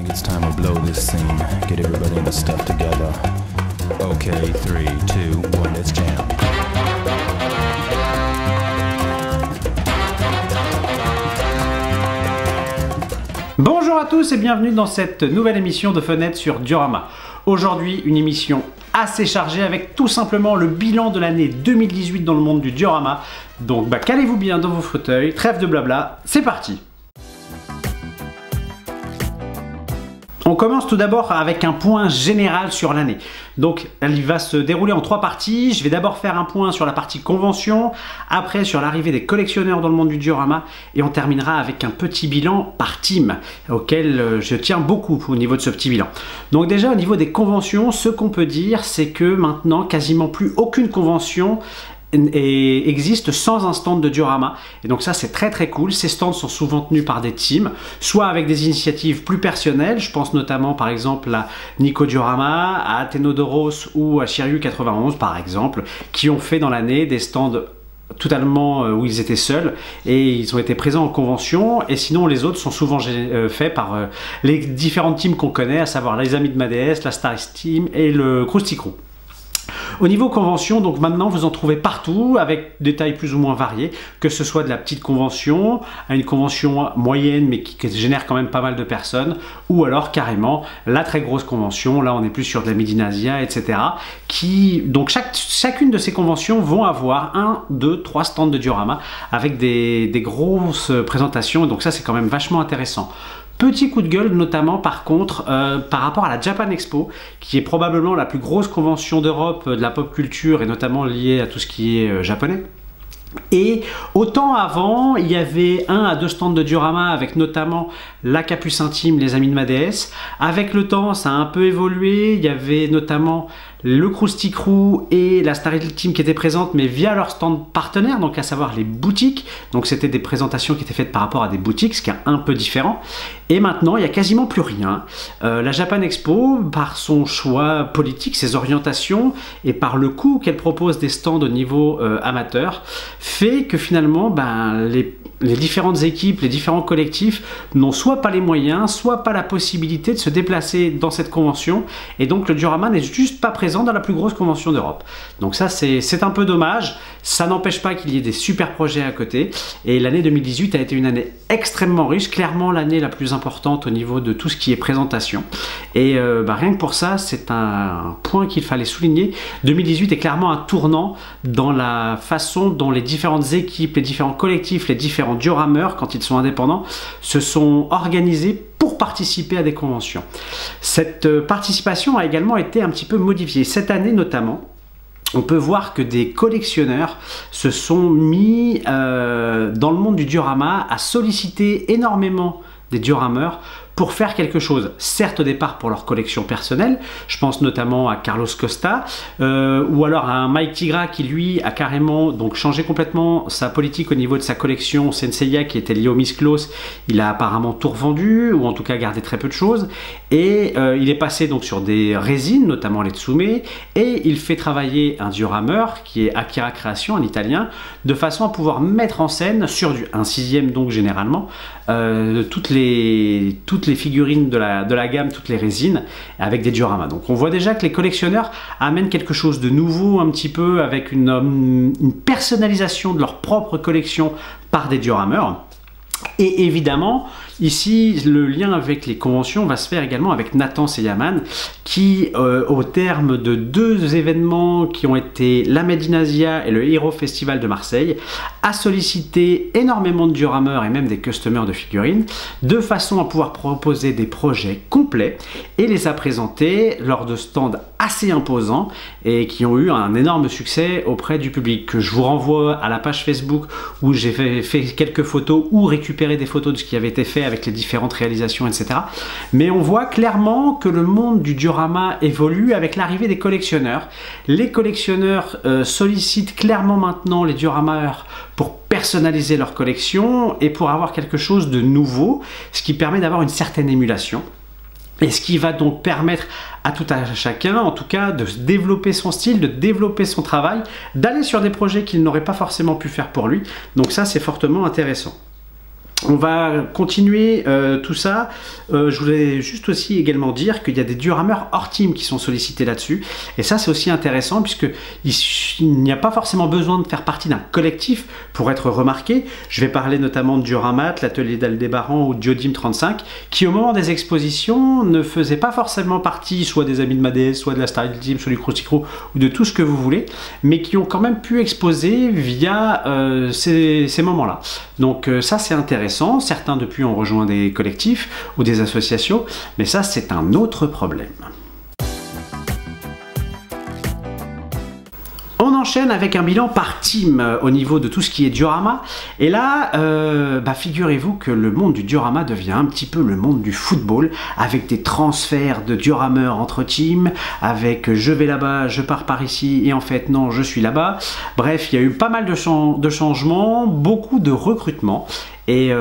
think it's time to blow this scene. Get everybody in the stuff together. Okay, 3, 2, 1, let's jam. Bonjour à tous et bienvenue dans cette nouvelle émission de Fenêtre sur Diorama. Aujourd'hui, une émission assez chargée avec tout simplement le bilan de l'année 2018 dans le monde du diorama. Donc calez-vous bien dans vos fauteuils, trêve de blabla, c'est parti! On commence tout d'abord avec un point général sur l'année. Donc, elle va se dérouler en 3 parties. Je vais d'abord faire un point sur la partie convention, après sur l'arrivée des collectionneurs dans le monde du diorama, et on terminera avec un petit bilan par team, auquel je tiens beaucoup au niveau de ce petit bilan. Donc déjà, au niveau des conventions, ce qu'on peut dire, c'est que maintenant, quasiment plus aucune convention existe sans un stand de diorama, et donc ça c'est très cool. Ces stands sont souvent tenus par des teams, soit avec des initiatives plus personnelles. Je pense notamment par exemple à Nico Diorama, à Athenodoros ou à Shiryu 91 par exemple, qui ont fait dans l'année des stands totalement où ils étaient seuls et ils ont été présents en convention. Et sinon les autres sont souvent faits par les différentes teams qu'on connaît, à savoir les Amis de ma déesse, la Star Team et le Krusty Crew. Au niveau convention, donc maintenant vous en trouvez partout avec des tailles plus ou moins variées, que ce soit de la petite convention à une convention moyenne mais qui génère quand même pas mal de personnes, ou alors carrément la très grosse convention. Là on est plus sur de la Midinasia, etc. Donc chacune de ces conventions vont avoir 1, 2, 3 stands de diorama avec des grosses présentations, donc ça c'est quand même vachement intéressant. Petit coup de gueule notamment par contre par rapport à la Japan Expo, qui est probablement la plus grosse convention d'Europe de la pop culture et notamment liée à tout ce qui est japonais. Et autant avant, il y avait 1 à 2 stands de diorama avec notamment la Capucin Team, les Amis de ma déesse. Avec le temps, ça a un peu évolué. Il y avait notamment le Krusty Crew et la Star Team qui étaient présentes, mais via leur stand partenaire, donc à savoir les boutiques. Donc c'était des présentations qui étaient faites par rapport à des boutiques, ce qui est un peu différent. Et maintenant, il n'y a quasiment plus rien. La Japan Expo, par son choix politique, ses orientations et par le coût qu'elle propose des stands au niveau amateur, fait que finalement, les différentes équipes, les différents collectifs n'ont soit pas les moyens, soit pas la possibilité de se déplacer dans cette convention, et donc le diorama n'est juste pas présent dans la plus grosse convention d'Europe. Donc ça c'est un peu dommage. Ça n'empêche pas qu'il y ait des super projets à côté, et l'année 2018 a été une année extrêmement riche, clairement l'année la plus importante au niveau de tout ce qui est présentation, et rien que pour ça c'est un point qu'il fallait souligner. 2018 est clairement un tournant dans la façon dont les différentes équipes, les différents collectifs, les différents diorameurs, quand ils sont indépendants, se sont organisés pour participer à des conventions. Cette participation a également été un petit peu modifiée. Cette année notamment, on peut voir que des collectionneurs se sont mis dans le monde du diorama à solliciter énormément des diorameurs pour faire quelque chose, certes au départ pour leur collection personnelle, je pense notamment à Carlos Costa, ou alors à un Mike Tigra qui lui a carrément donc changé complètement sa politique au niveau de sa collection Senseiya qui était liée au Misklos. Il a apparemment tout revendu, ou en tout cas gardé très peu de choses, et il est passé donc sur des résines, notamment les Tsume, et il fait travailler un diorameur qui est Akira Creation, un italien, de façon à pouvoir mettre en scène sur un 6e donc généralement, toutes les figurines de la gamme, toutes les résines, avec des dioramas. Donc on voit déjà que les collectionneurs amènent quelque chose de nouveau un petit peu, avec une personnalisation de leur propre collection par des diorameurs. Et évidemment, ici, le lien avec les conventions va se faire également avec Nathan Seyaman, qui, au terme de 2 événements qui ont été la Medinasia et le Hero Festival de Marseille, a sollicité énormément de diorameurs et même des customers de figurines, de façon à pouvoir proposer des projets complets, et les a présentés lors de stands assez imposants et qui ont eu un énorme succès auprès du public. Que je vous renvoie à la page Facebook où j'ai fait quelques photos ou récupéré des photos de ce qui avait été fait avec les différentes réalisations, etc. Mais on voit clairement que le monde du diorama évolue avec l'arrivée des collectionneurs. Les collectionneurs sollicitent clairement maintenant les diorameurs pour personnaliser leur collection et pour avoir quelque chose de nouveau, ce qui permet d'avoir une certaine émulation. Et ce qui va donc permettre à tout un chacun, en tout cas, de développer son style, de développer son travail, d'aller sur des projets qu'il n'aurait pas forcément pu faire pour lui. Donc ça, c'est fortement intéressant. On va continuer tout ça. Je voulais juste aussi également dire qu'il y a des diorameurs hors team qui sont sollicités là-dessus. Et ça, c'est aussi intéressant puisque il n'y a pas forcément besoin de faire partie d'un collectif pour être remarqué. Je vais parler notamment de Dioramat, l'atelier d'Aldébaran ou Diodim 35, qui au moment des expositions ne faisaient pas forcément partie soit des amis de Madès, soit de la Star Team, soit du Crousticro ou de tout ce que vous voulez, mais qui ont quand même pu exposer via ces moments-là. Donc ça, c'est intéressant. Certains depuis ont rejoint des collectifs ou des associations, mais ça c'est un autre problème. On enchaîne avec un bilan par team au niveau de tout ce qui est diorama. Et là, figurez-vous que le monde du diorama devient un petit peu le monde du football, avec des transferts de diorameurs entre teams, avec je vais là-bas, je pars par ici, et en fait non, je suis là-bas. Bref, il y a eu pas mal de changements, beaucoup de recrutements. Et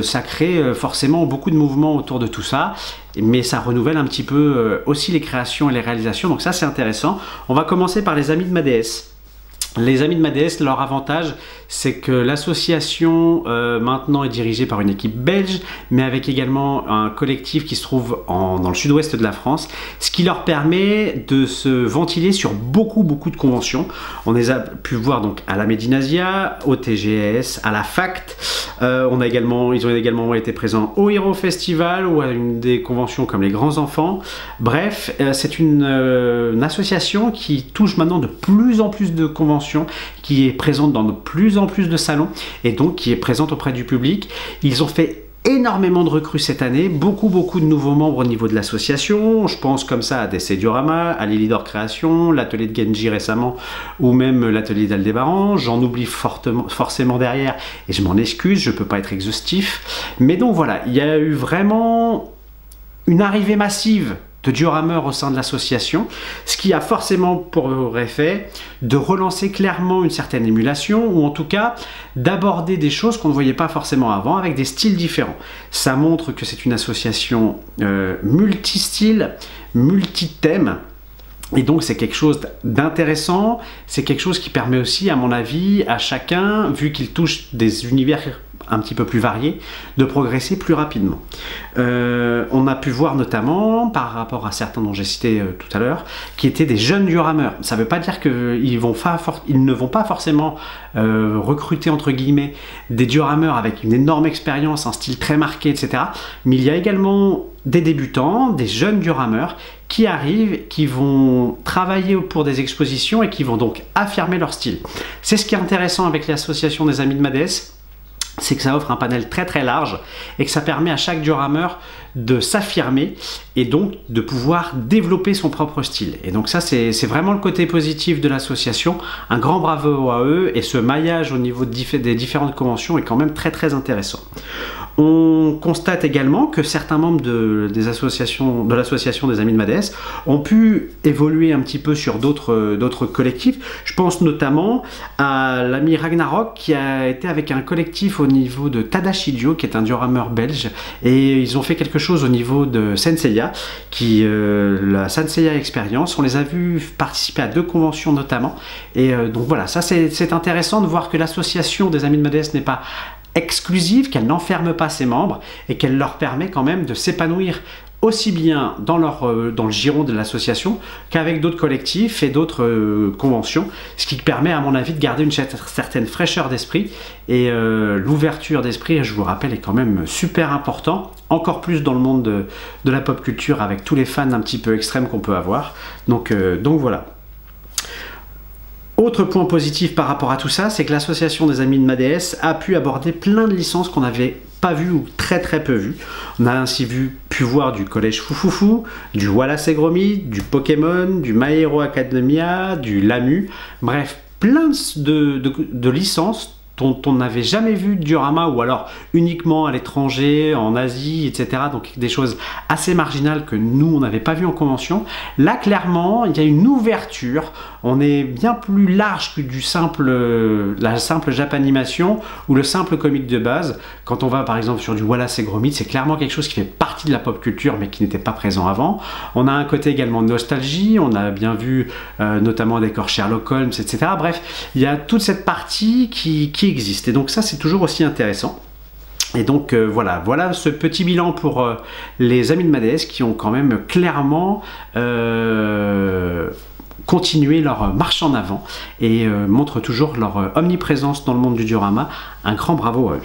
ça crée forcément beaucoup de mouvements autour de tout ça, mais ça renouvelle un petit peu aussi les créations et les réalisations, donc ça c'est intéressant. On va commencer par les Amis de Madès. Les Amis de Madès, leur avantage, c'est que l'association maintenant est dirigée par une équipe belge, mais avec également un collectif qui se trouve dans le sud-ouest de la France, ce qui leur permet de se ventiler sur beaucoup de conventions. On les a pu voir donc à la Médinasia, au TGS, à la FACT. Ils ont également été présents au Hero Festival ou à une des conventions comme les Grands Enfants. Bref, c'est une association qui touche maintenant de plus en plus de conventions, qui est présente dans de plus en plus de salons et donc qui est présente auprès du public. Ils ont fait énormément de recrues cette année, beaucoup de nouveaux membres au niveau de l'association. Je pense comme ça à DC Diorama, à Lilidor Création, l'atelier de Genji récemment ou même l'atelier d'Aldébaran. J'en oublie forcément derrière et je m'en excuse, je ne peux pas être exhaustif. Mais donc voilà, il y a eu vraiment une arrivée massive de diorameurs au sein de l'association, ce qui a forcément pour effet de relancer clairement une certaine émulation, ou en tout cas d'aborder des choses qu'on ne voyait pas forcément avant, avec des styles différents. Ça montre que c'est une association multi-style, multi-thème, et donc c'est quelque chose d'intéressant, c'est quelque chose qui permet aussi, à mon avis, à chacun, vu qu'il touche des univers un petit peu plus variés, de progresser plus rapidement. On a pu voir notamment, par rapport à certains dont j'ai cité tout à l'heure, qui étaient des jeunes diorameurs. Ça ne veut pas dire qu'ils ne vont pas forcément recruter, entre guillemets, des diorameurs avec une énorme expérience, un style très marqué, etc. Mais il y a également des débutants, des jeunes diorameurs qui arrivent, qui vont travailler pour des expositions et qui vont donc affirmer leur style. C'est ce qui est intéressant avec l'association des Amis de Madès, c'est que ça offre un panel très large et que ça permet à chaque diorameur de s'affirmer et donc de pouvoir développer son propre style. Et donc ça, c'est vraiment le côté positif de l'association. Un grand bravo à eux, et ce maillage au niveau des différentes conventions est quand même très intéressant. On constate également que certains membres de l'association des Amis de Madès ont pu évoluer un petit peu sur d'autres collectifs. Je pense notamment à l'ami Ragnarok qui a été avec un collectif au niveau de Tadashidio, qui est un diorameur belge, et ils ont fait quelque chose au niveau de Senseiya, la Senseiya Experience. On les a vus participer à 2 conventions notamment, et donc voilà, ça c'est intéressant de voir que l'association des Amis de Madès n'est pas exclusive, qu'elle n'enferme pas ses membres et qu'elle leur permet quand même de s'épanouir aussi bien dans le giron de l'association qu'avec d'autres collectifs et d'autres conventions, ce qui permet à mon avis de garder une certaine fraîcheur d'esprit, et l'ouverture d'esprit, je vous rappelle, est quand même super important, encore plus dans le monde de la pop culture avec tous les fans un petit peu extrêmes qu'on peut avoir, donc voilà. Autre point positif par rapport à tout ça, c'est que l'association des Amis de Madès a pu aborder plein de licences qu'on n'avait pas vues ou très peu vues. On a ainsi pu voir du Collège Foufoufou, du Wallace et Gromit, du Pokémon, du My Hero Academia, du Lamu, bref, plein de licences dont on n'avait jamais vu de diorama, ou alors uniquement à l'étranger, en Asie, etc. Donc des choses assez marginales que nous, on n'avait pas vu en convention. Là, clairement, il y a une ouverture. On est bien plus large que la simple Japanimation ou le simple comique de base. Quand on va par exemple sur du Wallace et Gromit, c'est clairement quelque chose qui fait partie de la pop culture mais qui n'était pas présent avant. On a un côté également de nostalgie, on a bien vu notamment des corps Sherlock Holmes, etc. Bref, il y a toute cette partie qui existe, et donc ça c'est toujours aussi intéressant. Et donc voilà ce petit bilan pour les amis de Madès qui ont quand même clairement continué leur marche en avant et montrent toujours leur omniprésence dans le monde du diorama. Un grand bravo à eux.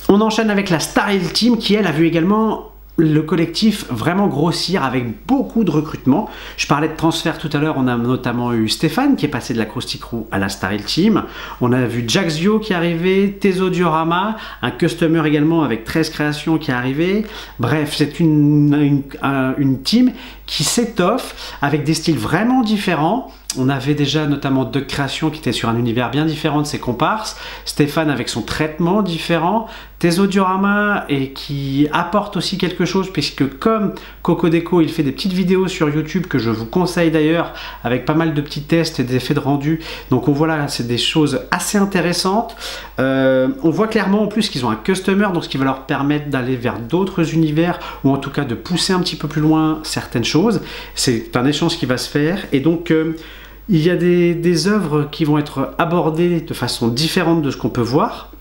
On enchaîne avec la Star Hill Team qui elle a vu également le collectif vraiment grossir avec beaucoup de recrutement. Je parlais de transfert tout à l'heure, on a notamment eu Stéphane qui est passé de la Krusty Crew à la Star Hill Team. On a vu Jaxio qui est arrivé, Tezo Diorama, un customer également avec 13 créations qui est arrivé. Bref, c'est une team qui s'étoffe avec des styles vraiment différents. On avait déjà notamment deux créations qui étaient sur un univers bien différent de ses comparses. Stéphane avec son traitement différent. Tezo Diorama et qui apporte aussi quelque chose puisque comme Coco Déco, il fait des petites vidéos sur YouTube que je vous conseille d'ailleurs avec pas mal de petits tests et des effets de rendu. Donc on voit là, c'est des choses assez intéressantes. On voit clairement en plus qu'ils ont un customer, donc ce qui va leur permettre d'aller vers d'autres univers ou en tout cas de pousser un petit peu plus loin certaines choses. C'est un échange qui va se faire et donc il y a des œuvres qui vont être abordées de façon différente de ce qu'on peut voir.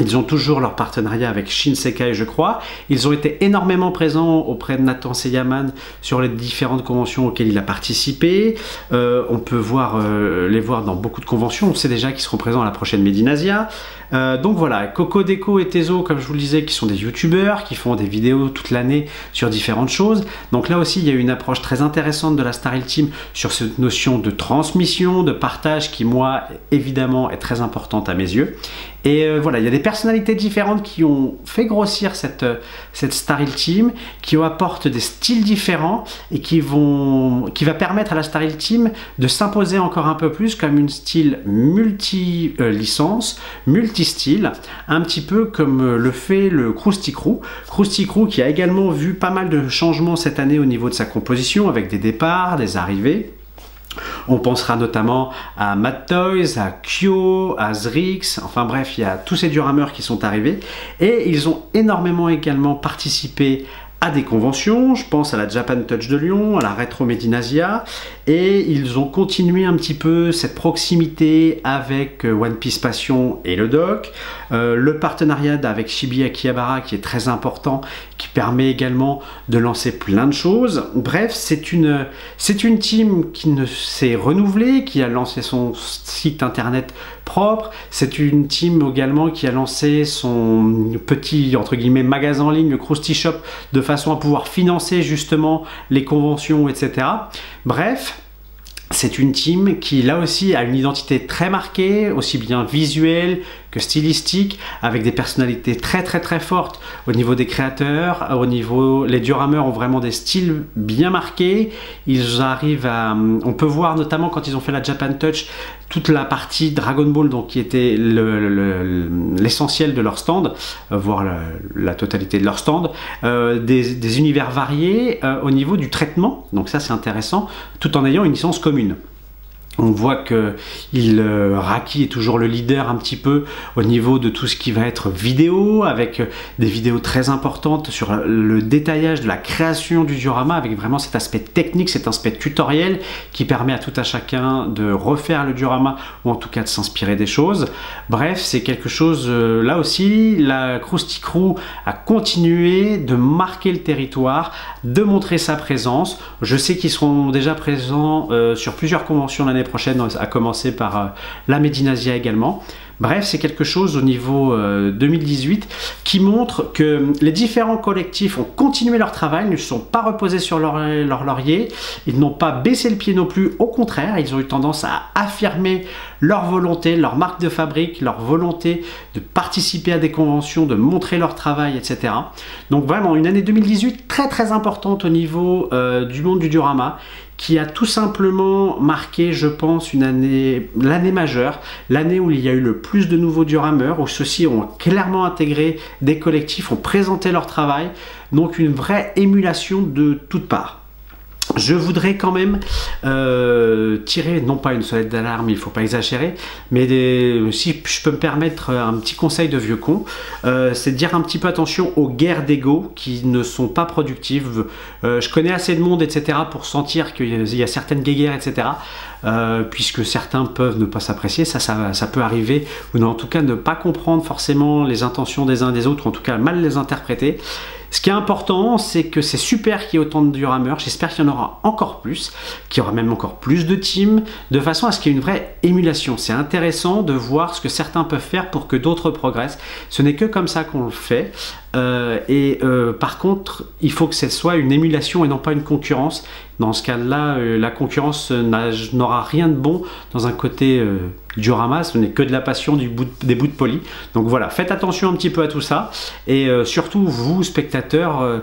Ils ont toujours leur partenariat avec Shinsekai, je crois. Ils ont été énormément présents auprès de Nathan Seyaman sur les différentes conventions auxquelles il a participé. On peut les voir dans beaucoup de conventions. On sait déjà qu'ils seront présents à la prochaine Medinasia. Donc voilà, Coco Déco et Tezo, comme je vous le disais, qui sont des youtubeurs, qui font des vidéos toute l'année sur différentes choses. Donc là aussi, il y a une approche très intéressante de la Star Hill Team sur cette notion de transmission, de partage, qui moi, évidemment, est très importante à mes yeux. Et voilà, il y a des personnalités différentes qui ont fait grossir cette Star Hill Team, qui apportent des styles différents et qui va permettre à la Star Hill Team de s'imposer encore un peu plus comme une style multi-licence, multi-style, un petit peu comme le fait le Krusty Crew. Krusty Crew qui a également vu pas mal de changements cette année au niveau de sa composition avec des départs, des arrivées. On pensera notamment à Mad Toys, à Kyo, à Zrix, enfin bref, il y a tous ces diorameurs qui sont arrivés et ils ont énormément également participé à des conventions, je pense à la Japan Touch de Lyon, à la Retro Medinasia, et ils ont continué un petit peu cette proximité avec One Piece Passion et le doc, le partenariat avec Shibuya Akihabara qui est très important, qui permet également de lancer plein de choses. Bref, c'est une team qui s'est renouvelée, qui a lancé son site internet propre. C'est une team également qui a lancé son petit, entre guillemets, magasin en ligne, le Krusty Shop, de façon à pouvoir financer justement les conventions, etc. Bref, c'est une team qui, là aussi, a une identité très marquée, aussi bien visuelle que stylistique, avec des personnalités très fortes au niveau des créateurs, les diorameurs ont vraiment des styles bien marqués. Ils arrivent à, on peut voir notamment quand ils ont fait la Japan Touch, toute la partie Dragon Ball, donc qui était l'essentiel de leur stand, voire la totalité de leur stand, des univers variés au niveau du traitement, donc ça c'est intéressant, tout en ayant une licence commune. On voit que Raki est toujours le leader un petit peu au niveau de tout ce qui va être vidéo, avec des vidéos très importantes sur le détaillage de la création du diorama, avec vraiment cet aspect technique, cet aspect tutoriel qui permet à tout à chacun de refaire le diorama ou en tout cas de s'inspirer des choses. Bref, c'est quelque chose, là aussi, la Krusty Crew a continué de marquer le territoire, de montrer sa présence. Je sais qu'ils seront déjà présents sur plusieurs conventions l'année prochaine, à commencer par la Medinasia également. Bref, c'est quelque chose au niveau 2018 qui montre que les différents collectifs ont continué leur travail, ne se sont pas reposés sur leur laurier, ils n'ont pas baissé le pied non plus, au contraire, ils ont eu tendance à affirmer leur volonté, leur marque de fabrique, leur volonté de participer à des conventions, de montrer leur travail, etc. Donc vraiment une année 2018 très importante au niveau du monde du diorama, qui a tout simplement marqué, je pense, l'année majeure, l'année où il y a eu le plus de nouveaux diorameurs, où ceux-ci ont clairement intégré des collectifs, ont présenté leur travail, donc une vraie émulation de toutes parts. Je voudrais quand même tirer, non pas une sonnette d'alarme, il ne faut pas exagérer, mais si je peux me permettre un petit conseil de vieux con, c'est de dire un petit peu attention aux guerres d'ego qui ne sont pas productives. Je connais assez de monde, etc., pour sentir qu'il y a certaines guéguerres, etc., puisque certains peuvent ne pas s'apprécier, ça peut arriver, ou en tout cas ne pas comprendre forcément les intentions des uns des autres, ou en tout cas mal les interpréter. Ce qui est important, c'est que c'est super qu'il y ait autant de Diorameurs, j'espère qu'il y en aura encore plus, qu'il y aura même encore plus de teams, de façon à ce qu'il y ait une vraie émulation. C'est intéressant de voir ce que certains peuvent faire pour que d'autres progressent. Ce n'est que comme ça qu'on le fait. Par contre, il faut que ce soit une émulation et non pas une concurrence. Dans ce cas-là, la concurrence n'aura rien de bon dans un côté diorama, ce n'est que de la passion, des bouts de poli. Donc voilà, faites attention un petit peu à tout ça. Et surtout, vous, spectateurs,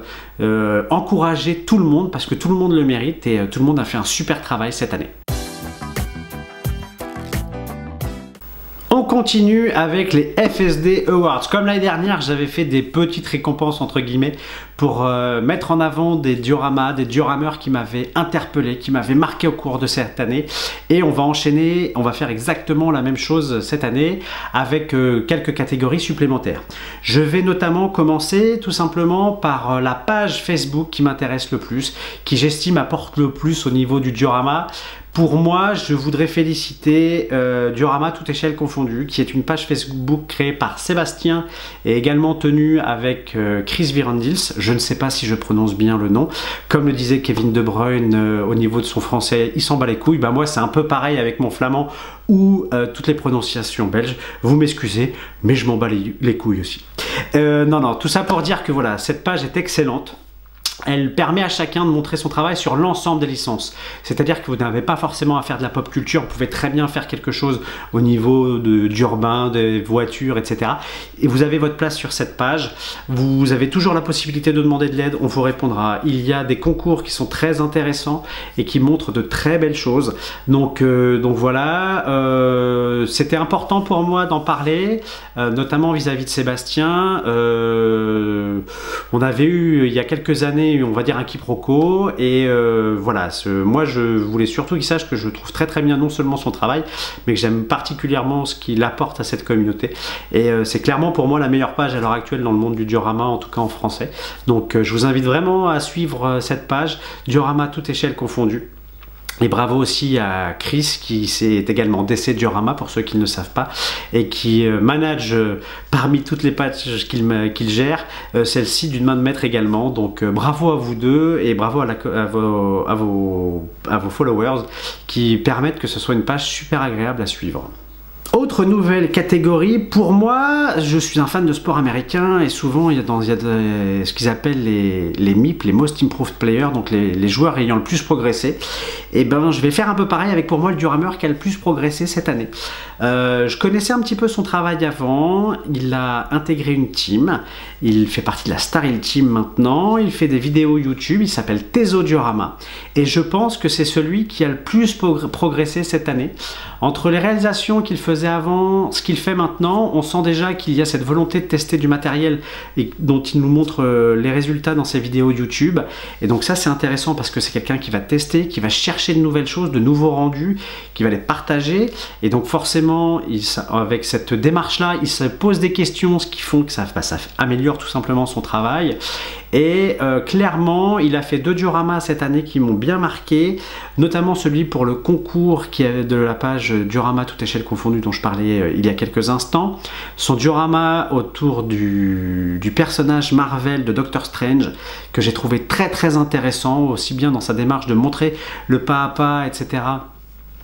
encouragez tout le monde parce que tout le monde le mérite et tout le monde a fait un super travail cette année. On continue avec les FSD Awards. Comme l'année dernière, j'avais fait des petites récompenses entre guillemets pour mettre en avant des dioramas, des diorameurs qui m'avaient interpellé, qui m'avaient marqué au cours de cette année. Et on va enchaîner, on va faire exactement la même chose cette année avec quelques catégories supplémentaires. Je vais notamment commencer tout simplement par la page Facebook qui m'intéresse le plus, qui j'estime apporte le plus au niveau du diorama. Pour moi, je voudrais féliciter Diorama toute échelle confondue, qui est une page Facebook créée par Sébastien et également tenue avec Chris Virandils. Je ne sais pas si je prononce bien le nom. Comme le disait Kevin De Bruyne au niveau de son français, il s'en bat les couilles. Bah moi, c'est un peu pareil avec mon flamand ou toutes les prononciations belges. Vous m'excusez, mais je m'en bats les couilles aussi. Non, tout ça pour dire que voilà, cette page est excellente. Elle permet à chacun de montrer son travail sur l'ensemble des licences. C'est-à-dire que vous n'avez pas forcément à faire de la pop culture, vous pouvez très bien faire quelque chose au niveau d'urbain, des voitures, etc. Et vous avez votre place sur cette page. Vous avez toujours la possibilité de demander de l'aide, on vous répondra. Il y a des concours qui sont très intéressants et qui montrent de très belles choses. Donc voilà, c'était important pour moi d'en parler, notamment vis-à-vis de Sébastien. On avait eu, il y a quelques années, on va dire un quiproquo et voilà, moi je voulais surtout qu'il sache que je trouve très très bien non seulement son travail mais que j'aime particulièrement ce qu'il apporte à cette communauté et c'est clairement pour moi la meilleure page à l'heure actuelle dans le monde du diorama, en tout cas en français. Donc je vous invite vraiment à suivre cette page Diorama toute échelle confondue. Et bravo aussi à Chris qui est également DC Diorama pour ceux qui ne le savent pas et qui manage parmi toutes les pages qu'il gère celle-ci d'une main de maître également. Donc bravo à vous deux et bravo à vos followers qui permettent que ce soit une page super agréable à suivre. Autre nouvelle catégorie, pour moi, je suis un fan de sport américain et souvent il y a ce qu'ils appellent les MIP, les Most Improved Players, donc les joueurs ayant le plus progressé. Et ben je vais faire un peu pareil avec pour moi le diorameur qui a le plus progressé cette année. Je connaissais un petit peu son travail avant, il a intégré une team, il fait partie de la Star Hill Team maintenant, il fait des vidéos YouTube, il s'appelle Tezo Diorama et je pense que c'est celui qui a le plus progressé cette année. Entre les réalisations qu'il faisait avant, ce qu'il fait maintenant, on sent déjà qu'il y a cette volonté de tester du matériel et dont il nous montre les résultats dans ses vidéos YouTube. Et donc ça c'est intéressant parce que c'est quelqu'un qui va tester, qui va chercher de nouvelles choses, de nouveaux rendus, qui va les partager. Et donc forcément, avec cette démarche-là, il se pose des questions, ce qui font que ça améliore tout simplement son travail. Et clairement, il a fait 2 dioramas cette année qui m'ont bien marqué, notamment celui pour le concours qui est de la page Diorama toute échelle confondue dont je parlais il y a quelques instants. Son diorama autour du personnage Marvel de Doctor Strange que j'ai trouvé très très intéressant, aussi bien dans sa démarche de montrer le pas à pas, etc.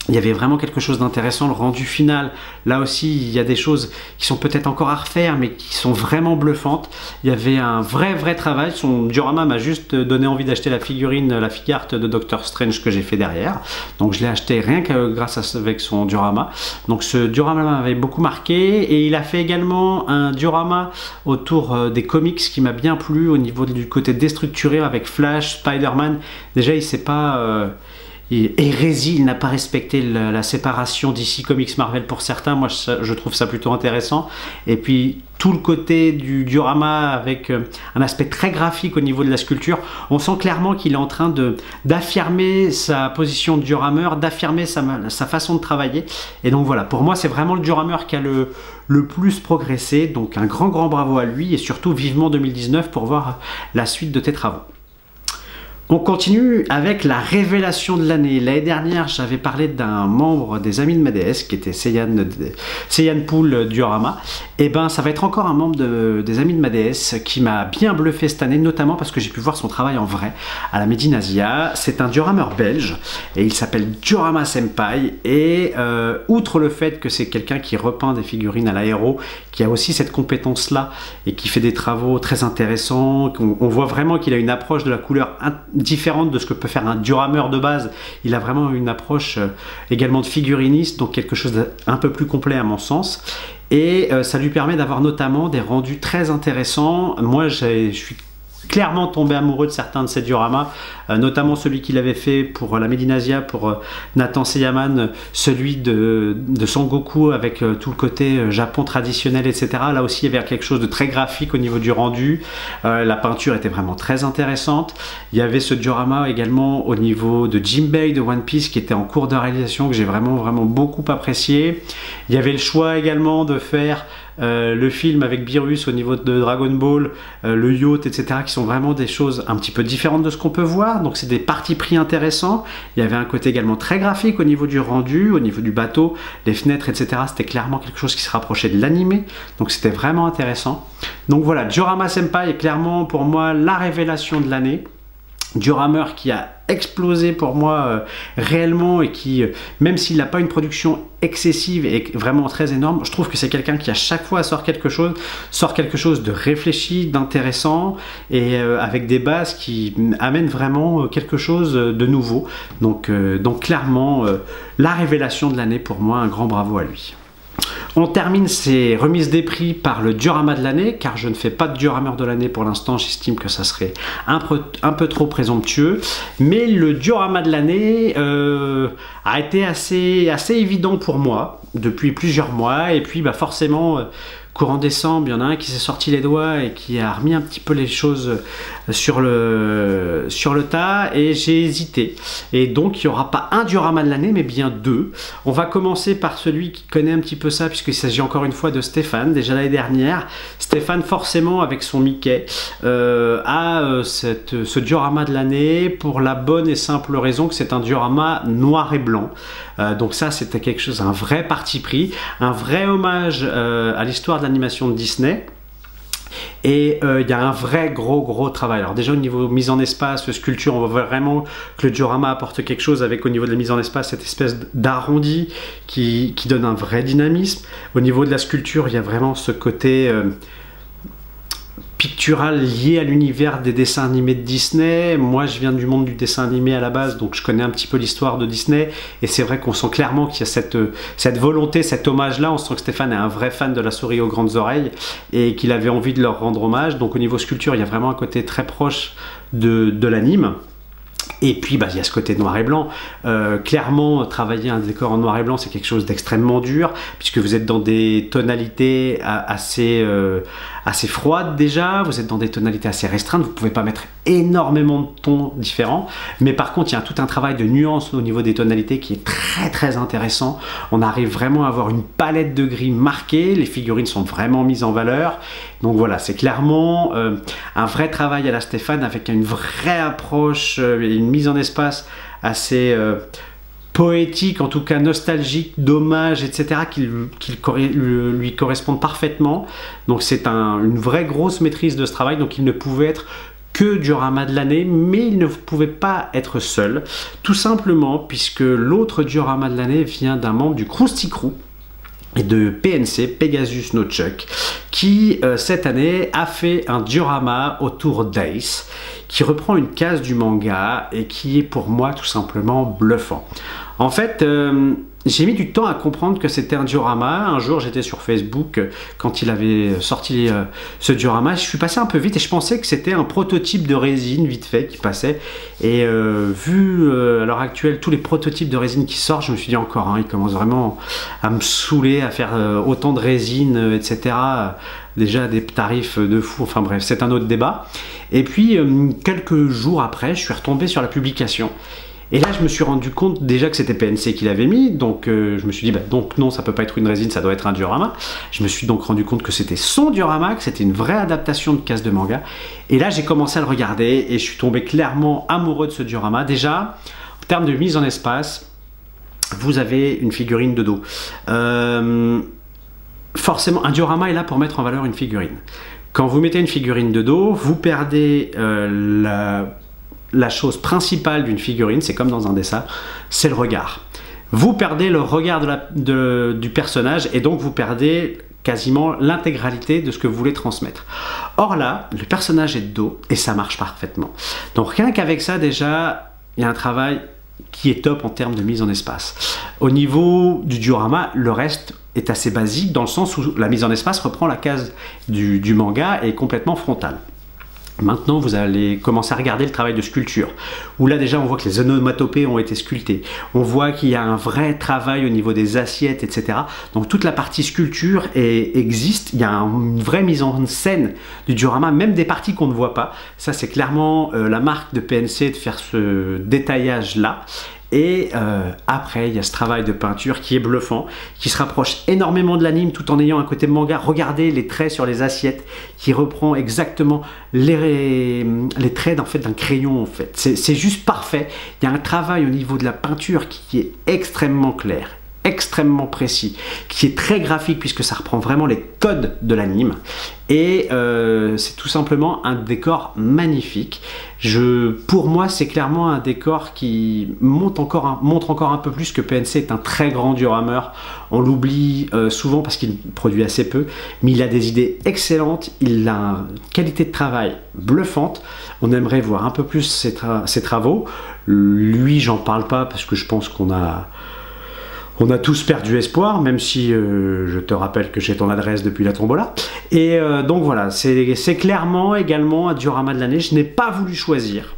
Il y avait vraiment quelque chose d'intéressant, le rendu final. Là aussi, il y a des choses qui sont peut-être encore à refaire, mais qui sont vraiment bluffantes. Il y avait un vrai travail. Son diorama m'a juste donné envie d'acheter la figurine, la figarte de Doctor Strange que j'ai fait derrière. Donc je l'ai acheté rien que grâce avec son diorama. Donc ce diorama m'avait beaucoup marqué. Et il a fait également un diorama autour des comics qui m'a bien plu au niveau du côté déstructuré avec Flash, Spider-Man. Déjà, il s'est pas... hérésie, il n'a pas respecté la séparation DC Comics Marvel pour certains. Moi je trouve ça plutôt intéressant. Et puis tout le côté du diorama avec un aspect très graphique au niveau de la sculpture, on sent clairement qu'il est en train d'affirmer sa position de diorameur, d'affirmer sa façon de travailler. Et donc voilà, pour moi c'est vraiment le diorameur qui a le plus progressé, donc un grand bravo à lui et surtout vivement 2019 pour voir la suite de tes travaux. On continue avec la révélation de l'année. L'année dernière, j'avais parlé d'un membre des Amis de Madès qui était Seiyan Pool Diorama. Et ben, ça va être encore un membre des Amis de Madès qui m'a bien bluffé cette année, notamment parce que j'ai pu voir son travail en vrai à la Made in Asia. C'est un diorameur belge et il s'appelle Diorama Senpai. Et outre le fait que c'est quelqu'un qui repeint des figurines à l'aéro, qui a aussi cette compétence-là et qui fait des travaux très intéressants, on voit vraiment qu'il a une approche de la couleur différente de ce que peut faire un diorameur de base. Il a vraiment une approche également de figuriniste, donc quelque chose d'un peu plus complet à mon sens. Et ça lui permet d'avoir notamment des rendus très intéressants. Moi, je suis clairement tombé amoureux de certains de ces dioramas, notamment celui qu'il avait fait pour la Made in Asia, pour Nathan Seyaman, celui de Son Goku avec tout le côté Japon traditionnel, etc. Là aussi, il y avait quelque chose de très graphique au niveau du rendu. La peinture était vraiment très intéressante. Il y avait ce diorama également au niveau de Jinbei de One Piece qui était en cours de réalisation, que j'ai vraiment beaucoup apprécié. Il y avait le choix également de faire le film avec Beerus au niveau de Dragon Ball, le yacht, etc., qui sont vraiment des choses un petit peu différentes de ce qu'on peut voir. Donc c'est des partis pris intéressants. Il y avait un côté également très graphique au niveau du rendu, au niveau du bateau, les fenêtres, etc. C'était clairement quelque chose qui se rapprochait de l'animé. Donc c'était vraiment intéressant. Donc voilà, Diorama Senpai est clairement pour moi la révélation de l'année. Diorameur qui a explosé pour moi réellement et qui, même s'il n'a pas une production excessive et vraiment très énorme, je trouve que c'est quelqu'un qui à chaque fois sort quelque chose de réfléchi, d'intéressant et avec des bases qui amènent vraiment quelque chose de nouveau. Donc clairement, la révélation de l'année pour moi, un grand bravo à lui. On termine ces remises des prix par le diorama de l'année, car je ne fais pas de diorameur de l'année pour l'instant, j'estime que ça serait un peu trop présomptueux. Mais le diorama de l'année a été assez évident pour moi depuis plusieurs mois. Et puis forcément, courant décembre, il y en a un qui s'est sorti les doigts et qui a remis un petit peu les choses sur le tas et j'ai hésité. Et donc il n'y aura pas un diorama de l'année mais bien deux. On va commencer par celui qui connaît un petit peu ça puisqu'il s'agit encore une fois de Stéphane. Déjà l'année dernière, Stéphane forcément avec son Mickey a ce diorama de l'année pour la bonne et simple raison que c'est un diorama noir et blanc. Donc ça c'était quelque chose, un vrai parti pris, un vrai hommage à l'histoire de l'animation de Disney. Et il y a un vrai gros travail. Alors déjà au niveau mise en espace, sculpture, on voit vraiment que le diorama apporte quelque chose avec au niveau de la mise en espace cette espèce d'arrondi qui donne un vrai dynamisme. Au niveau de la sculpture, il y a vraiment ce côté pictural lié à l'univers des dessins animés de Disney. Moi je viens du monde du dessin animé à la base, donc je connais un petit peu l'histoire de Disney et c'est vrai qu'on sent clairement qu'il y a cette volonté, cet hommage là. On sent que Stéphane est un vrai fan de La Souris aux Grandes Oreilles et qu'il avait envie de leur rendre hommage. Donc au niveau sculpture, il y a vraiment un côté très proche de l'anime. Et puis il y a ce côté noir et blanc. Clairement, travailler un décor en noir et blanc, c'est quelque chose d'extrêmement dur, puisque vous êtes dans des tonalités assez froides déjà, vous êtes dans des tonalités assez restreintes, vous ne pouvez pas mettre énormément de tons différents, mais par contre, il y a tout un travail de nuance au niveau des tonalités qui est très intéressant. On arrive vraiment à avoir une palette de gris marquée, les figurines sont vraiment mises en valeur. Donc voilà, c'est clairement un vrai travail à la Stéphane avec une vraie approche, une mise en espace assez poétique, en tout cas nostalgique, d'hommage, etc. qui lui correspondent parfaitement. Donc c'est une vraie grosse maîtrise de ce travail, donc il ne pouvait être que diorama de l'année, mais il ne pouvait pas être seul, tout simplement puisque l'autre diorama de l'année vient d'un membre du Krusty Crew et de PNC, Pegasus No Chuck, qui cette année a fait un diorama autour d'Ace, qui reprend une case du manga et qui est pour moi tout simplement bluffant. En fait, j'ai mis du temps à comprendre que c'était un diorama. Un jour, j'étais sur Facebook quand il avait sorti ce diorama. Je suis passé un peu vite et je pensais que c'était un prototype de résine vite fait qui passait. Et vu à l'heure actuelle tous les prototypes de résine qui sortent, je me suis dit encore, il commence vraiment à me saouler à faire autant de résine, etc. Déjà des tarifs de fou, enfin bref, c'est un autre débat. Et puis, quelques jours après, je suis retombé sur la publication. Et là, je me suis rendu compte déjà que c'était PNC qui l'avait mis, donc je me suis dit, donc non, ça peut pas être une résine, ça doit être un diorama. Je me suis donc rendu compte que c'était son diorama, que c'était une vraie adaptation de case de manga. Et là, j'ai commencé à le regarder et je suis tombé clairement amoureux de ce diorama. Déjà, en termes de mise en espace, vous avez une figurine de dos. Forcément, un diorama est là pour mettre en valeur une figurine. Quand vous mettez une figurine de dos, vous perdez la chose principale d'une figurine, c'est comme dans un dessin, c'est le regard. Vous perdez le regard du personnage et donc vous perdez quasiment l'intégralité de ce que vous voulez transmettre. Or là, le personnage est de dos et ça marche parfaitement. Donc rien qu'avec ça déjà, il y a un travail qui est top en termes de mise en espace. Au niveau du diorama, le reste est assez basique dans le sens où la mise en espace reprend la case du manga et est complètement frontale. Maintenant, vous allez commencer à regarder le travail de sculpture, où là déjà on voit que les onomatopées ont été sculptées. On voit qu'il y a un vrai travail au niveau des assiettes, etc. Donc toute la partie sculpture existe, il y a une vraie mise en scène du diorama, même des parties qu'on ne voit pas. Ça c'est clairement la marque de PNC de faire ce détaillage-là. Et après, il y a ce travail de peinture qui est bluffant, qui se rapproche énormément de l'anime tout en ayant un côté manga. Regardez les traits sur les assiettes qui reprend exactement les traits en fait, d'un crayon. En fait. C'est juste parfait. Il y a un travail au niveau de la peinture qui est extrêmement clair, extrêmement précis, qui est très graphique puisque ça reprend vraiment les codes de l'anime. Et c'est tout simplement un décor magnifique. Pour moi, c'est clairement un décor qui montre encore un peu plus que PNC est un très grand diorameur. On l'oublie souvent parce qu'il produit assez peu, mais il a des idées excellentes, il a une qualité de travail bluffante. On aimerait voir un peu plus ses travaux. Lui, j'en parle pas parce que je pense qu'on a tous perdu espoir, même si je te rappelle que j'ai ton adresse depuis la tombola. Et donc voilà, c'est clairement également un diorama de l'année. Je n'ai pas voulu choisir,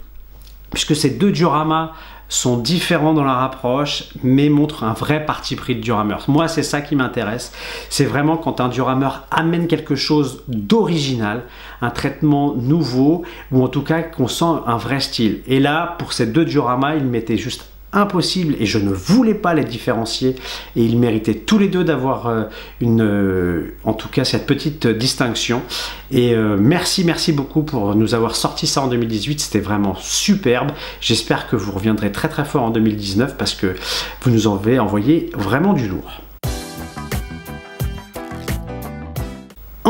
puisque ces deux dioramas sont différents dans leur approche, mais montrent un vrai parti pris de diorameur. Moi, c'est ça qui m'intéresse. C'est vraiment quand un diorameur amène quelque chose d'original, un traitement nouveau, ou en tout cas qu'on sent un vrai style. Et là, pour ces deux dioramas, il m'était juste impossible et je ne voulais pas les différencier et ils méritaient tous les deux d'avoir en tout cas cette petite distinction. Et merci beaucoup pour nous avoir sorti ça en 2018, c'était vraiment superbe. J'espère que vous reviendrez très fort en 2019 parce que vous nous avez envoyé vraiment du lourd.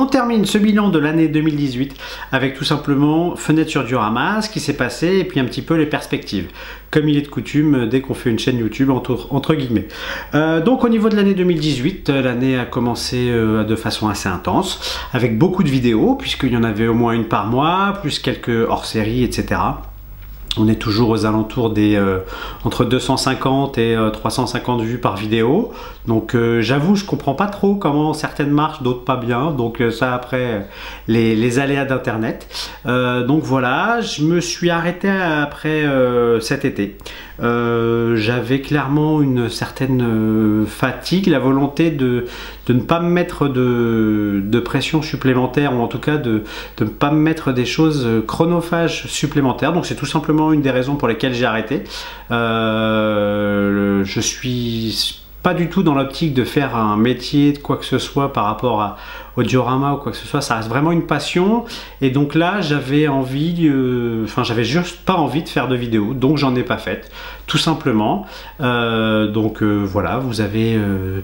On termine ce bilan de l'année 2018 avec tout simplement fenêtre sur diorama, ce qui s'est passé et puis un petit peu les perspectives, comme il est de coutume dès qu'on fait une chaîne YouTube entre guillemets. Donc au niveau de l'année 2018, l'année a commencé de façon assez intense, avec beaucoup de vidéos, puisqu'il y en avait au moins une par mois, plus quelques hors-série, etc. On est toujours aux alentours des entre 250 et 350 vues par vidéo. Donc j'avoue, je comprends pas trop comment certaines marchent, d'autres pas bien. Donc ça après les aléas d'internet. Donc voilà, je me suis arrêté après cet été. J'avais clairement une certaine fatigue, la volonté de ne pas me mettre de pression supplémentaire, ou en tout cas de ne pas me mettre des choses chronophages supplémentaires. Donc c'est tout simplement une des raisons pour lesquelles j'ai arrêté. Je suis pas du tout dans l'optique de faire un métier de quoi que ce soit par rapport au diorama ou quoi que ce soit, ça reste vraiment une passion. Et donc là j'avais envie, j'avais juste pas envie de faire de vidéos, donc j'en ai pas fait, tout simplement. Voilà, vous avez,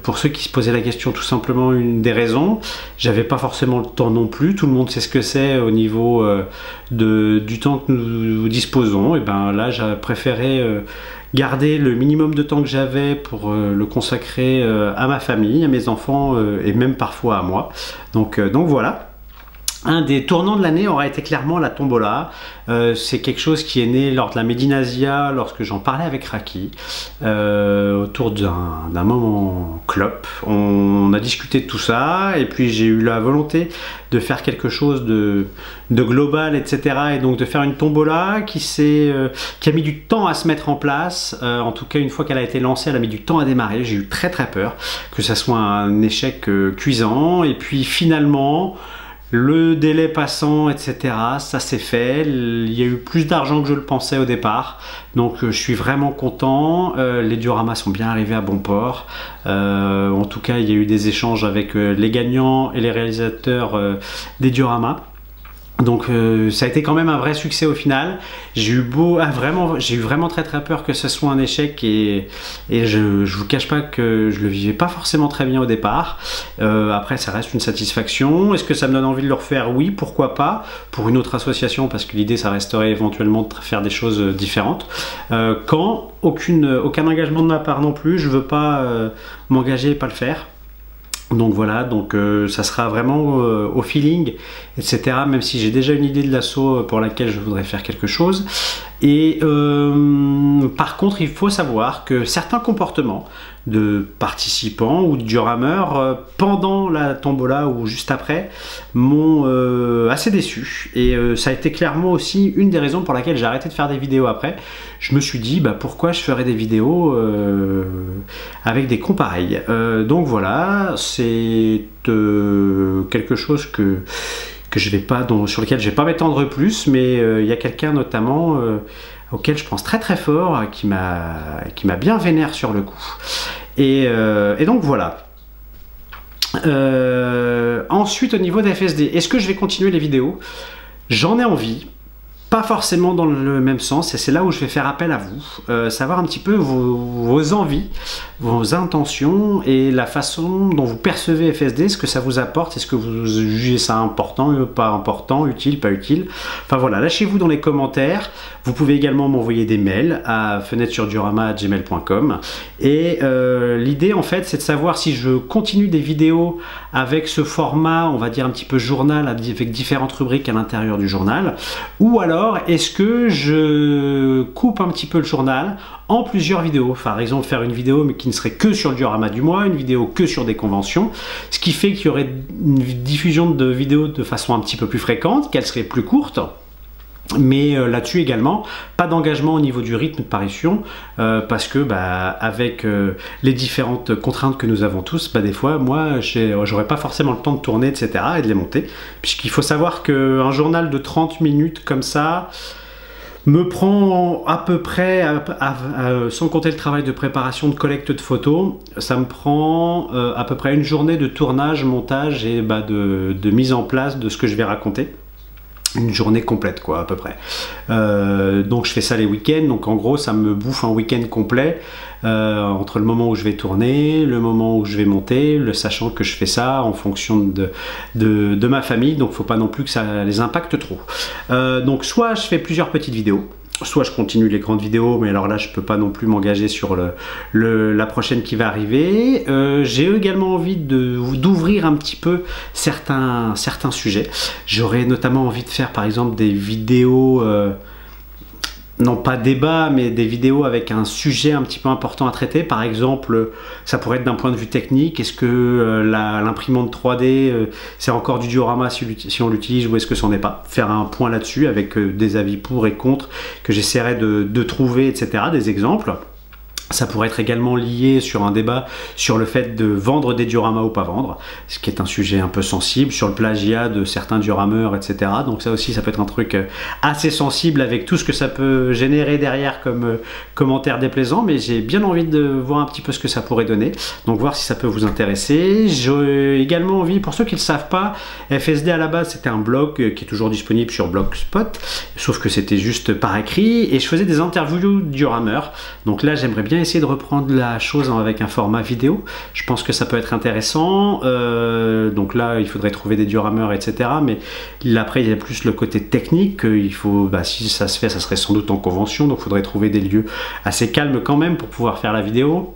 pour ceux qui se posaient la question, tout simplement une des raisons. J'avais pas forcément le temps non plus, tout le monde sait ce que c'est au niveau du temps que nous disposons. Et ben là j'ai préféré garder le minimum de temps que j'avais pour le consacrer à ma famille, à mes enfants et même parfois à moi. Donc voilà. Un des tournants de l'année aura été clairement la tombola. C'est quelque chose qui est né lors de la Medinasia, lorsque j'en parlais avec Raki, autour d'un moment clope. On a discuté de tout ça, et puis j'ai eu la volonté de faire quelque chose de global, etc. Et donc de faire une tombola qui a mis du temps à se mettre en place. En tout cas, une fois qu'elle a été lancée, elle a mis du temps à démarrer. J'ai eu très peur que ça soit un échec cuisant. Et puis finalement, le délai passant, etc., ça s'est fait. Il y a eu plus d'argent que je le pensais au départ. Donc je suis vraiment content. Les dioramas sont bien arrivés à bon port. En tout cas, il y a eu des échanges avec les gagnants et les réalisateurs des dioramas. Donc ça a été quand même un vrai succès au final. J'ai eu vraiment très peur que ce soit un échec, et je vous cache pas que je le vivais pas forcément très bien au départ. Après, ça reste une satisfaction. Est-ce que ça me donne envie de le refaire? Oui, pourquoi pas, pour une autre association, parce que l'idée ça resterait éventuellement de faire des choses différentes. Quand aucun engagement de ma part non plus, je veux pas m'engager et pas le faire. Donc voilà, donc ça sera vraiment au feeling, etc. Même si j'ai déjà une idée de l'assaut pour laquelle je voudrais faire quelque chose. Et par contre, il faut savoir que certains comportements de participants ou de diorameurs pendant la tombola ou juste après m'ont assez déçu. Et ça a été clairement aussi une des raisons pour laquelle j'ai arrêté de faire des vidéos après. Je me suis dit, bah, pourquoi je ferais des vidéos avec des cons pareils. Donc voilà, c'est quelque chose sur lequel je vais pas m'étendre plus, mais il y a quelqu'un notamment auquel je pense très fort, qui m'a bien vénère sur le coup. Et donc voilà. Ensuite, au niveau des FSD, est-ce que je vais continuer les vidéos? J'en ai envie. Pas forcément dans le même sens, et c'est là où je vais faire appel à vous, savoir un petit peu vos envies, vos intentions et la façon dont vous percevez FSD, ce que ça vous apporte, est-ce que vous jugez ça important, pas important, utile, pas utile. Enfin voilà, lâchez-vous dans les commentaires. Vous pouvez également m'envoyer des mails à fenêtre-sur-diorama@gmail.com, et l'idée en fait c'est de savoir si je continue des vidéos avec ce format, on va dire un petit peu journal, avec différentes rubriques à l'intérieur du journal, ou alors est-ce que je coupe un petit peu le journal en plusieurs vidéos. Par exemple, faire une vidéo mais qui ne serait que sur le diorama du mois, une vidéo que sur des conventions, ce qui fait qu'il y aurait une diffusion de vidéos de façon un petit peu plus fréquente, qu'elle serait plus courte. Mais là-dessus également, pas d'engagement au niveau du rythme de parution, parce que avec les différentes contraintes que nous avons tous, des fois, moi, j'aurais pas forcément le temps de tourner, etc., et de les monter. Puisqu'il faut savoir qu'un journal de 30 minutes comme ça me prend à peu près, sans compter le travail de préparation, de collecte de photos, ça me prend à peu près une journée de tournage, montage et de mise en place de ce que je vais raconter. Une journée complète quoi à peu près. Donc je fais ça les week-ends, donc en gros ça me bouffe un week-end complet entre le moment où je vais tourner, le moment où je vais monter, sachant que je fais ça en fonction de ma famille, donc faut pas non plus que ça les impacte trop. Donc soit je fais plusieurs petites vidéos, soit je continue les grandes vidéos, mais alors là je peux pas non plus m'engager sur la prochaine qui va arriver. J'ai également envie d'ouvrir un petit peu certains sujets. J'aurais notamment envie de faire par exemple des vidéos, non pas débat, mais des vidéos avec un sujet un petit peu important à traiter. Par exemple, ça pourrait être d'un point de vue technique, est-ce que l'imprimante 3D c'est encore du diorama si on l'utilise, ou est-ce que c'en est pas? Faire un point là-dessus avec des avis pour et contre que j'essaierai de trouver, etc., des exemples. Ça pourrait être également lié sur un débat sur le fait de vendre des dioramas ou pas vendre, ce qui est un sujet un peu sensible, sur le plagiat de certains diorameurs, etc. Donc ça aussi, ça peut être un truc assez sensible avec tout ce que ça peut générer derrière comme commentaires déplaisants, mais j'ai bien envie de voir un petit peu ce que ça pourrait donner, donc voir si ça peut vous intéresser. J'ai également envie, pour ceux qui ne le savent pas, FSD à la base c'était un blog qui est toujours disponible sur Blogspot, sauf que c'était juste par écrit, et je faisais des interviews de diorameurs. Donc là j'aimerais bien essayer de reprendre la chose avec un format vidéo. Je pense que ça peut être intéressant. Donc là, il faudrait trouver des diorameurs, etc. Mais là, après, il y a plus le côté technique. Il faut, si ça se fait, ça serait sans doute en convention. Donc, il faudrait trouver des lieux assez calmes quand même pour pouvoir faire la vidéo.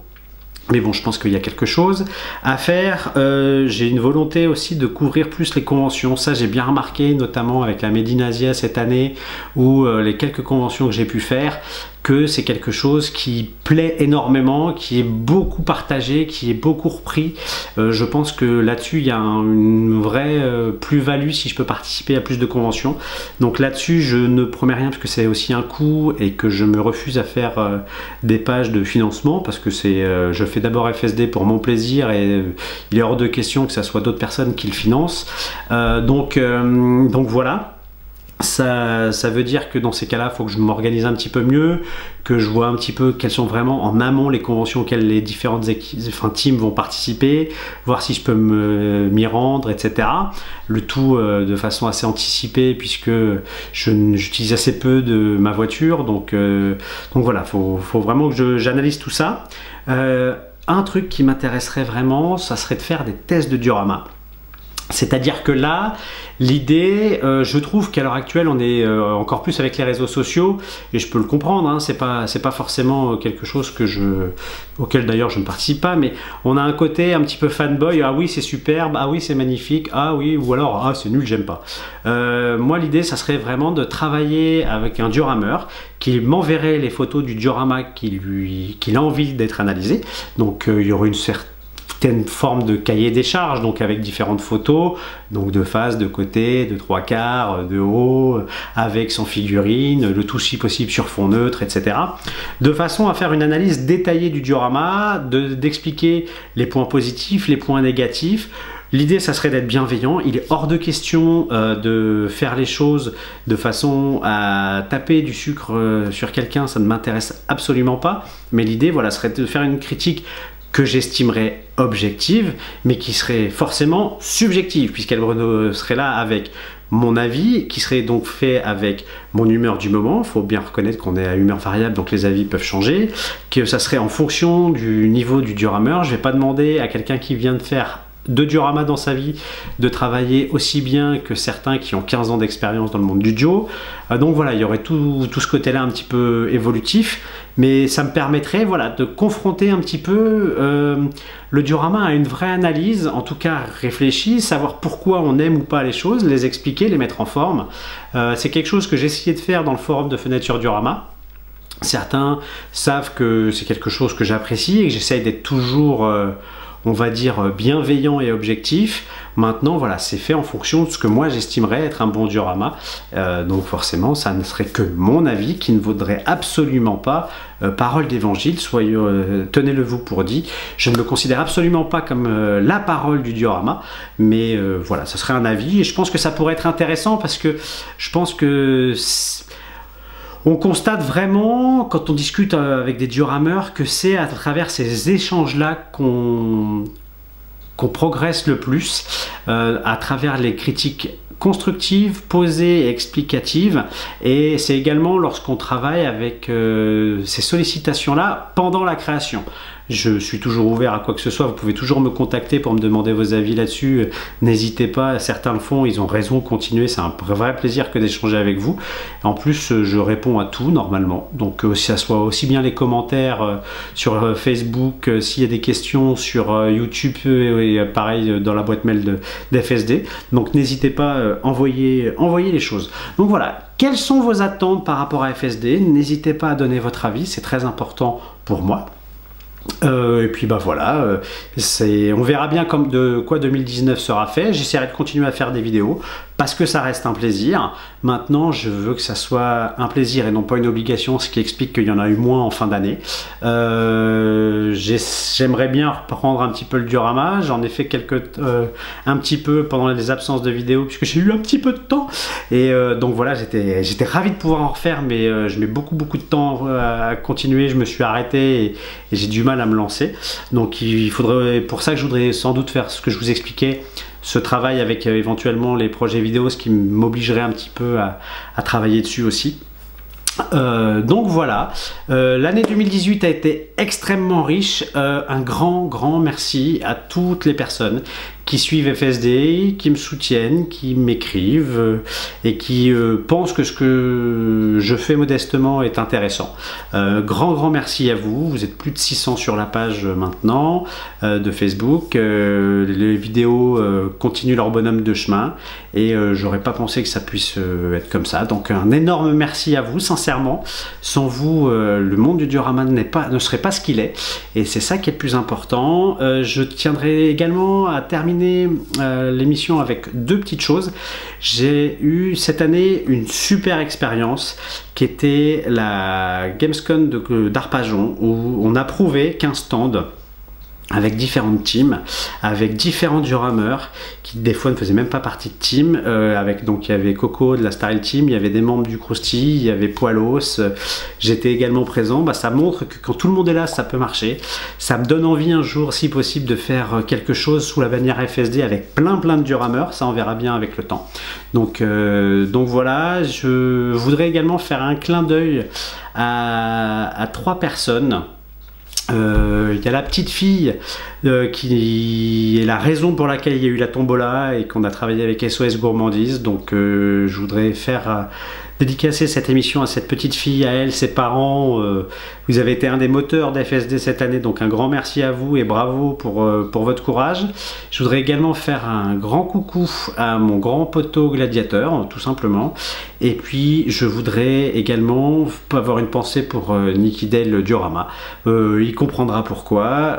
Mais bon, je pense qu'il y a quelque chose à faire. J'ai une volonté aussi de couvrir plus les conventions. Ça, j'ai bien remarqué, notamment avec la Made in Asia cette année, ou les quelques conventions que j'ai pu faire, que c'est quelque chose qui plaît énormément, qui est beaucoup partagé, qui est beaucoup repris. Je pense que là-dessus, il y a une vraie plus-value si je peux participer à plus de conventions. Donc là-dessus, je ne promets rien parce que c'est aussi un coût et que je me refuse à faire des pages de financement parce que je fais d'abord FSD pour mon plaisir et il est hors de question que ça soit d'autres personnes qui le financent. Donc voilà. Ça veut dire que dans ces cas-là, il faut que je m'organise un petit peu mieux, que je vois un petit peu quelles sont vraiment en amont les conventions auxquelles les différentes teams vont participer, voir si je peux m'y rendre, etc. Le tout de façon assez anticipée puisque j'utilise assez peu de ma voiture, donc voilà, faut vraiment que j'analyse tout ça. Un truc qui m'intéresserait vraiment, ça serait de faire des tests de diorama. C'est-à-dire que là, l'idée, je trouve qu'à l'heure actuelle, on est encore plus avec les réseaux sociaux, et je peux le comprendre, hein, c'est pas forcément quelque chose auquel d'ailleurs je ne participe pas, mais on a un côté un petit peu fanboy, ah oui c'est superbe, ah oui c'est magnifique, ah oui, ou alors ah c'est nul, j'aime pas. Moi l'idée, ça serait vraiment de travailler avec un diorameur qui m'enverrait les photos du diorama qu'il a envie d'être analysé, donc il y aurait une certaine forme de cahier des charges, donc avec différentes photos, donc de face, de côté, de trois quarts, de haut, avec son figurine, le tout si possible sur fond neutre, etc. De façon à faire une analyse détaillée du diorama, d'expliquer les points positifs, les points négatifs. L'idée, ça serait d'être bienveillant. Il est hors de question de faire les choses de façon à taper du sucre sur quelqu'un, ça ne m'intéresse absolument pas. Mais l'idée, voilà, serait de faire une critique que j'estimerais objective, mais qui serait forcément subjective, puisqu'elle serait là avec mon avis, qui serait donc fait avec mon humeur du moment. Il faut bien reconnaître qu'on est à humeur variable, donc les avis peuvent changer, que ça serait en fonction du niveau du diorameur. Je ne vais pas demander à quelqu'un qui vient de faire de diorama dans sa vie de travailler aussi bien que certains qui ont 15 ans d'expérience dans le monde du dio. Donc voilà, il y aurait tout ce côté-là un petit peu évolutif, mais ça me permettrait, voilà, de confronter un petit peu le diorama à une vraie analyse, en tout cas réfléchie, savoir pourquoi on aime ou pas les choses, les expliquer, les mettre en forme. C'est quelque chose que j'ai essayé de faire dans le forum de Fenêtre sur Diorama. Certains savent que c'est quelque chose que j'apprécie et que j'essaye d'être toujours on va dire bienveillant et objectif. Maintenant voilà, c'est fait en fonction de ce que moi j'estimerais être un bon diorama, donc forcément ça ne serait que mon avis qui ne vaudrait absolument pas parole d'évangile, tenez-le vous pour dit. Je ne me considère absolument pas comme la parole du diorama, mais voilà, ça serait un avis et je pense que ça pourrait être intéressant parce que je pense que on constate vraiment, quand on discute avec des diorameurs, que c'est à travers ces échanges-là qu'on progresse le plus, à travers les critiques constructives, posées et explicatives. Et c'est également lorsqu'on travaille avec ces sollicitations-là pendant la création. Je suis toujours ouvert à quoi que ce soit, vous pouvez toujours me contacter pour me demander vos avis là-dessus, n'hésitez pas, certains le font, ils ont raison, continuez, c'est un vrai plaisir que d'échanger avec vous. En plus, je réponds à tout normalement, donc ça soit aussi bien les commentaires sur Facebook, s'il y a des questions sur YouTube et pareil dans la boîte mail d'FSD, donc n'hésitez pas, envoyez les choses. Donc voilà, quelles sont vos attentes par rapport à FSD? N'hésitez pas à donner votre avis, c'est très important pour moi. Et puis bah voilà, on verra bien comme de quoi 2019 sera fait. J'essaierai de continuer à faire des vidéos parce que ça reste un plaisir. Maintenant, je veux que ça soit un plaisir et non pas une obligation, ce qui explique qu'il y en a eu moins en fin d'année. J'aimerais bien reprendre un petit peu le diorama. J'en ai fait un petit peu pendant les absences de vidéos puisque j'ai eu un petit peu de temps. Et donc voilà, j'étais ravi de pouvoir en refaire, mais je mets beaucoup de temps à continuer. Je me suis arrêté et j'ai du mal à me lancer. Donc il faudrait, pour ça que je voudrais sans doute faire ce que je vous expliquais, ce travail avec éventuellement les projets vidéo, ce qui m'obligerait un petit peu à travailler dessus aussi. Donc voilà, l'année 2018 a été extrêmement riche. Un grand merci à toutes les personnes qui suivent FSD, qui me soutiennent, qui m'écrivent et qui pensent que ce que je fais modestement est intéressant. Grand merci à vous. Vous êtes plus de 600 sur la page maintenant de Facebook. Les vidéos continuent leur bonhomme de chemin et j'aurais pas pensé que ça puisse être comme ça. Donc un énorme merci à vous, sincèrement. Sans vous, le monde du diorama ne serait pas ce qu'il est et c'est ça qui est le plus important. Je tiendrai également à terminer l'émission avec deux petites choses. J'ai eu cette année une super expérience qui était la Gamescom d'Arpajon où on a prouvé qu'un stand avec différentes teams, avec différents diorameurs qui des fois ne faisaient même pas partie de team, donc il y avait Coco de la Style Team, il y avait des membres du Krusty, il y avait Poilos, j'étais également présent. Ça montre que quand tout le monde est là, ça peut marcher. Ça me donne envie un jour, si possible, de faire quelque chose sous la bannière FSD avec plein de diorameurs. Ça, on verra bien avec le temps. Donc voilà, je voudrais également faire un clin d'œil à 3 personnes. Il y a la petite fille qui est la raison pour laquelle il y a eu la tombola et qu'on a travaillé avec SOS Gourmandise. Donc je voudrais faire dédicacer cette émission à cette petite fille, à elle, ses parents. Vous avez été un des moteurs d'FSD cette année, donc un grand merci à vous et bravo pour votre courage. Je voudrais également faire un grand coucou à mon grand poteau gladiateur, tout simplement. Et puis je voudrais également avoir une pensée pour Niki Del Diorama. Il comprendra pourquoi.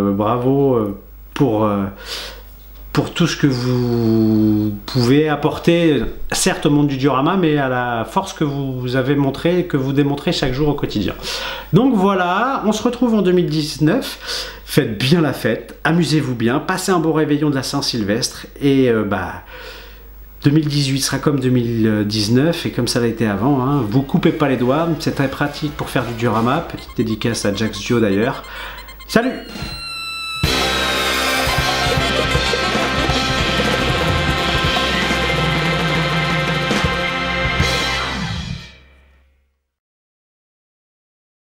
Bravo pour tout ce que vous pouvez apporter, certes au monde du diorama, mais à la force que vous avez montré, que vous démontrez chaque jour au quotidien. Donc voilà, on se retrouve en 2019. Faites bien la fête, amusez-vous bien, passez un beau réveillon de la Saint-Sylvestre et 2018 sera comme 2019 et comme ça l'a été avant. Hein. Vous coupez pas les doigts, c'est très pratique pour faire du diorama. Petite dédicace à Jax Dio d'ailleurs. Salut!